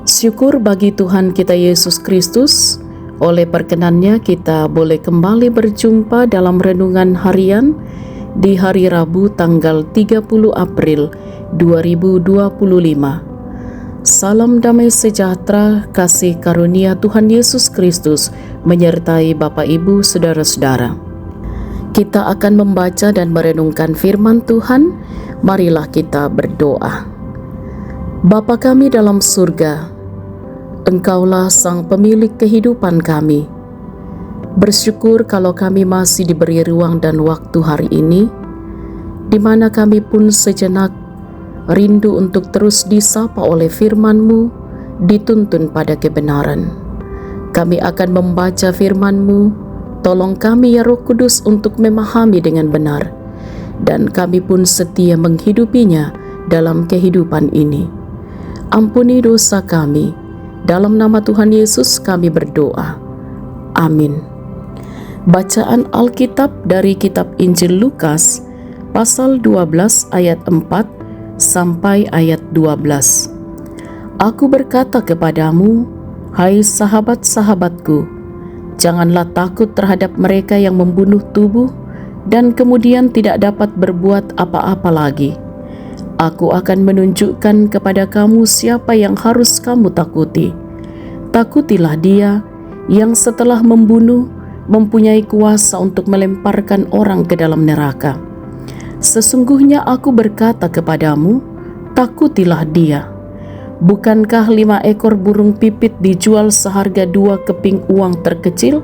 Syukur bagi Tuhan kita Yesus Kristus, oleh perkenannya kita boleh kembali berjumpa dalam renungan harian di hari Rabu tanggal 30 April 2025. Salam damai sejahtera, kasih karunia Tuhan Yesus Kristus menyertai Bapak Ibu Saudara-saudara. Kita akan membaca dan merenungkan firman Tuhan. Marilah kita berdoa. Bapa kami dalam surga, Engkaulah sang pemilik kehidupan kami. Bersyukur kalau kami masih diberi ruang dan waktu hari ini, di mana kami pun sejenak rindu untuk terus disapa oleh firman-Mu, dituntun pada kebenaran. Kami akan membaca firman-Mu, tolong kami ya Roh Kudus untuk memahami dengan benar, dan kami pun setia menghidupinya dalam kehidupan ini. Ampuni dosa kami, dalam nama Tuhan Yesus kami berdoa. Amin. Bacaan Alkitab dari kitab Injil Lukas, pasal 12 ayat 4 sampai ayat 12. Aku berkata kepadamu, hai sahabat-sahabatku, janganlah takut terhadap mereka yang membunuh tubuh dan kemudian tidak dapat berbuat apa-apa lagi. Aku akan menunjukkan kepada kamu siapa yang harus kamu takuti. Takutilah dia yang setelah membunuh mempunyai kuasa untuk melemparkan orang ke dalam neraka. Sesungguhnya aku berkata kepadamu, takutilah dia. Bukankah 5 ekor burung pipit dijual seharga 2 keping uang terkecil?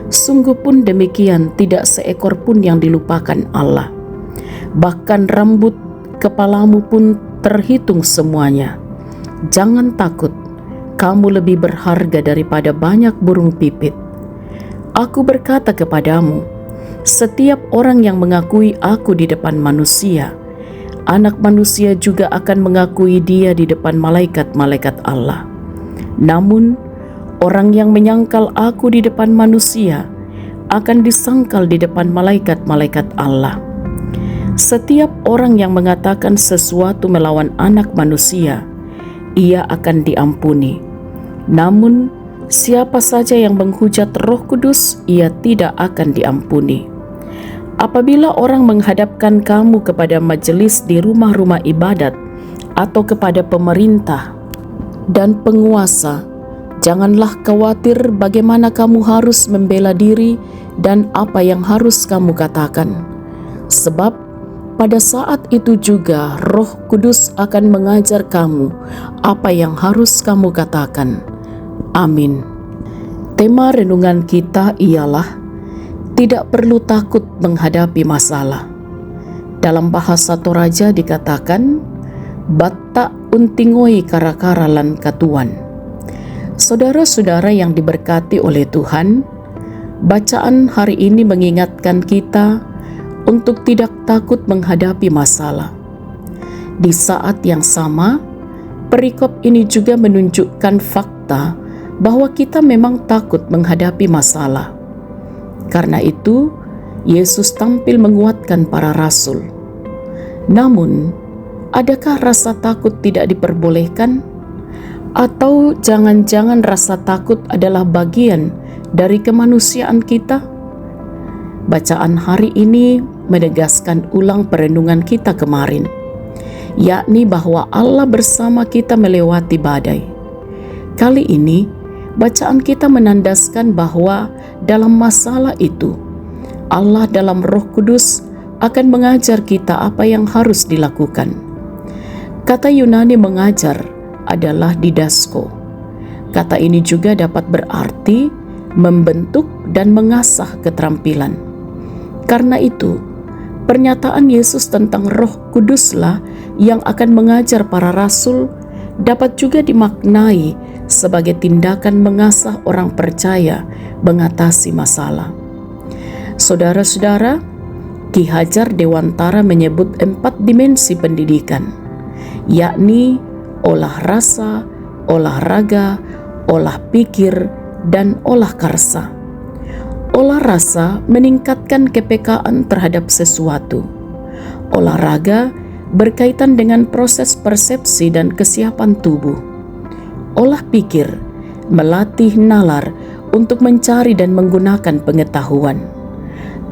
Sungguh pun demikian tidak seekor pun yang dilupakan Allah. Bahkan rambut kepalamu pun terhitung semuanya. Jangan takut, kamu lebih berharga daripada banyak burung pipit. Aku berkata kepadamu, setiap orang yang mengakui aku di depan manusia, Anak Manusia juga akan mengakui dia di depan malaikat-malaikat Allah. Namun, orang yang menyangkal aku di depan manusia akan disangkal di depan malaikat-malaikat Allah. Setiap orang yang mengatakan sesuatu melawan Anak Manusia, ia akan diampuni. Namun, siapa saja yang menghujat Roh Kudus, ia tidak akan diampuni. Apabila orang menghadapkan kamu kepada majelis di rumah-rumah ibadat atau kepada pemerintah dan penguasa, janganlah khawatir bagaimana kamu harus membela diri dan apa yang harus kamu katakan. Sebab pada saat itu juga Roh Kudus akan mengajar kamu apa yang harus kamu katakan. Amin. Tema renungan kita ialah tidak perlu takut menghadapi masalah. Dalam bahasa Toraja dikatakan, batak untingoi kara-kara lan katuan. Saudara-saudara yang diberkati oleh Tuhan, bacaan hari ini mengingatkan kita untuk tidak takut menghadapi masalah. Di saat yang sama, perikop ini juga menunjukkan fakta bahwa kita memang takut menghadapi masalah. Karena itu, Yesus tampil menguatkan para rasul. Namun, adakah rasa takut tidak diperbolehkan? Atau jangan-jangan rasa takut adalah bagian dari kemanusiaan kita? Bacaan hari ini menegaskan ulang perenungan kita kemarin, yakni bahwa Allah bersama kita melewati badai. Kali ini, bacaan kita menandaskan bahwa dalam masalah itu, Allah dalam Roh Kudus akan mengajar kita apa yang harus dilakukan. Kata Yunani mengajar adalah didasko. Kata ini juga dapat berarti membentuk dan mengasah keterampilan. Karena itu, pernyataan Yesus tentang Roh Kuduslah yang akan mengajar para rasul dapat juga dimaknai sebagai tindakan mengasah orang percaya mengatasi masalah. Saudara-saudara, Ki Hajar Dewantara menyebut 4 dimensi pendidikan, yakni olah rasa, olahraga, olah pikir, dan olah karsa. Olah rasa meningkatkan kepekaan terhadap sesuatu. Olahraga berkaitan dengan proses persepsi dan kesiapan tubuh. Olah pikir melatih nalar untuk mencari dan menggunakan pengetahuan.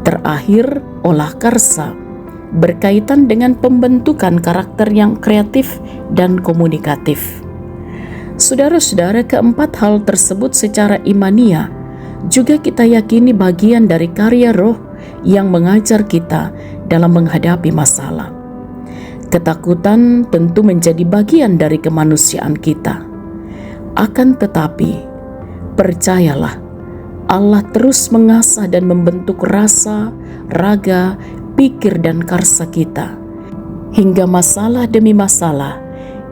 Terakhir, olah karsa berkaitan dengan pembentukan karakter yang kreatif dan komunikatif. Saudara-saudara, keempat hal tersebut secara imania juga kita yakini bagian dari karya Roh yang mengajar kita dalam menghadapi masalah. Ketakutan tentu menjadi bagian dari kemanusiaan kita. Akan tetapi, percayalah, Allah terus mengasah dan membentuk rasa, raga, pikir dan karsa kita. Hingga masalah demi masalah,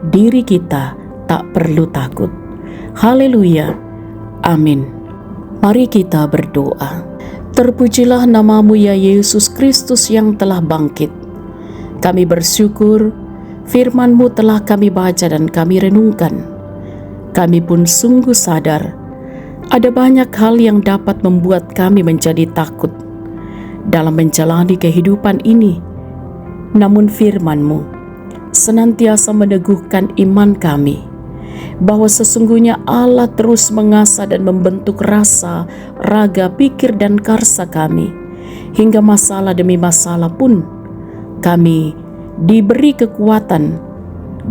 diri kita tak perlu takut. Haleluya. Amin. Mari kita berdoa. Terpujilah nama-Mu ya Yesus Kristus yang telah bangkit. Kami bersyukur firman-Mu telah kami baca dan kami renungkan. Kami pun sungguh sadar ada banyak hal yang dapat membuat kami menjadi takut dalam menjalani kehidupan ini. Namun firman-Mu senantiasa meneguhkan iman kami bahwa sesungguhnya Allah terus mengasah dan membentuk rasa, raga, pikir dan karsa kami. Hingga masalah demi masalah pun kami diberi kekuatan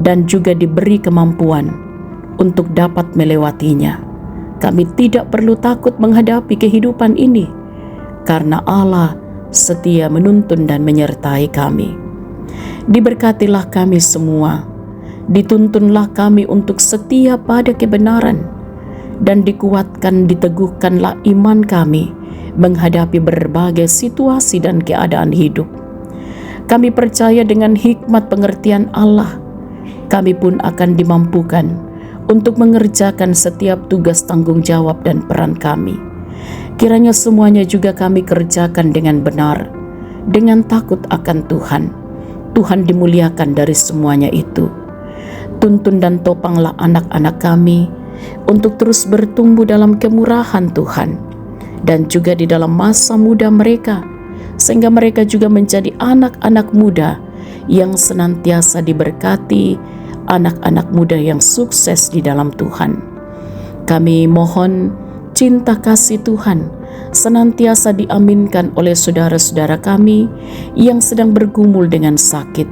dan juga diberi kemampuan untuk dapat melewatinya. Kami tidak perlu takut menghadapi kehidupan ini karena Allah setia menuntun dan menyertai kami. Diberkatilah kami semua. Dituntunlah kami untuk setia pada kebenaran dan dikuatkan, diteguhkanlah iman kami menghadapi berbagai situasi dan keadaan hidup. Kami percaya dengan hikmat pengertian Allah, kami pun akan dimampukan untuk mengerjakan setiap tugas tanggung jawab dan peran kami. Kiranya semuanya juga kami kerjakan dengan benar, dengan takut akan Tuhan. Tuhan dimuliakan dari semuanya itu. Tuntun dan topanglah anak-anak kami untuk terus bertumbuh dalam kemurahan Tuhan dan juga di dalam masa muda mereka, sehingga mereka juga menjadi anak-anak muda yang senantiasa diberkati, anak-anak muda yang sukses di dalam Tuhan. Kami mohon cinta kasih Tuhan senantiasa diaminkan oleh saudara-saudara kami yang sedang bergumul dengan sakit,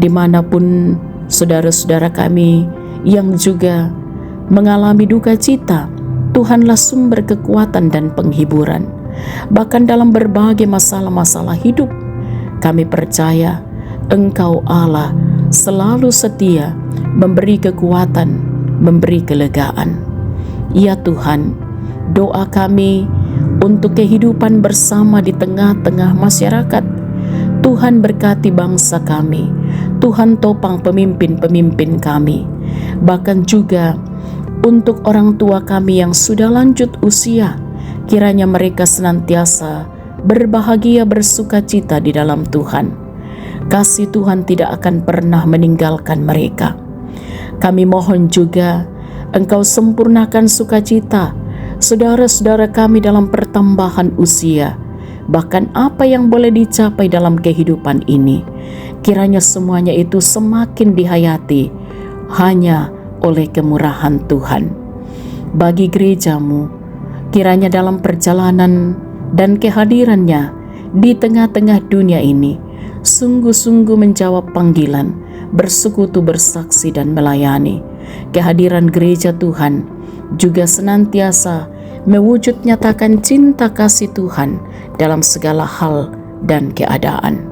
dimanapun saudara-saudara kami yang juga mengalami duka cita. Tuhanlah sumber kekuatan dan penghiburan. Bahkan dalam berbagai masalah-masalah hidup, kami percaya Engkau Allah selalu setia memberi kekuatan, memberi kelegaan. Ya Tuhan, doa kami untuk kehidupan bersama di tengah-tengah masyarakat. Tuhan berkati bangsa kami, Tuhan topang pemimpin-pemimpin kami, bahkan juga untuk orang tua kami yang sudah lanjut usia, kiranya mereka senantiasa berbahagia, bersuka cita di dalam Tuhan. Kasih Tuhan tidak akan pernah meninggalkan mereka. Kami mohon juga Engkau sempurnakan sukacita saudara-saudara kami dalam pertambahan usia, bahkan apa yang boleh dicapai dalam kehidupan ini. Kiranya semuanya itu semakin dihayati hanya oleh kemurahan Tuhan. Bagi gereja-Mu, kiranya dalam perjalanan dan kehadirannya di tengah-tengah dunia ini, sungguh-sungguh menjawab panggilan, bersekutu, bersaksi dan melayani. Kehadiran gereja Tuhan juga senantiasa mewujud nyatakan cinta kasih Tuhan dalam segala hal dan keadaan.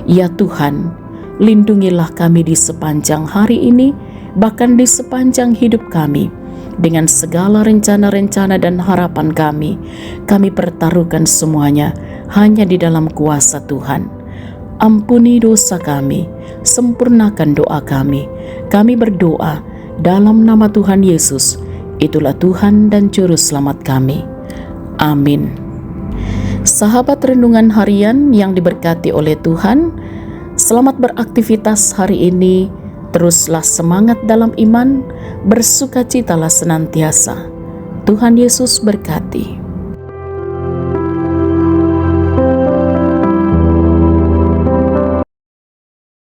Ya Tuhan, lindungilah kami di sepanjang hari ini, bahkan di sepanjang hidup kami. Dengan segala rencana-rencana dan harapan kami pertaruhkan semuanya hanya di dalam kuasa Tuhan. Ampuni dosa kami, sempurnakan doa kami. Kami berdoa dalam nama Tuhan Yesus, itulah Tuhan dan Juru Selamat kami. Amin. Sahabat renungan harian yang diberkati oleh Tuhan, selamat beraktivitas hari ini. Teruslah semangat dalam iman, bersukacitalah senantiasa. Tuhan Yesus berkati.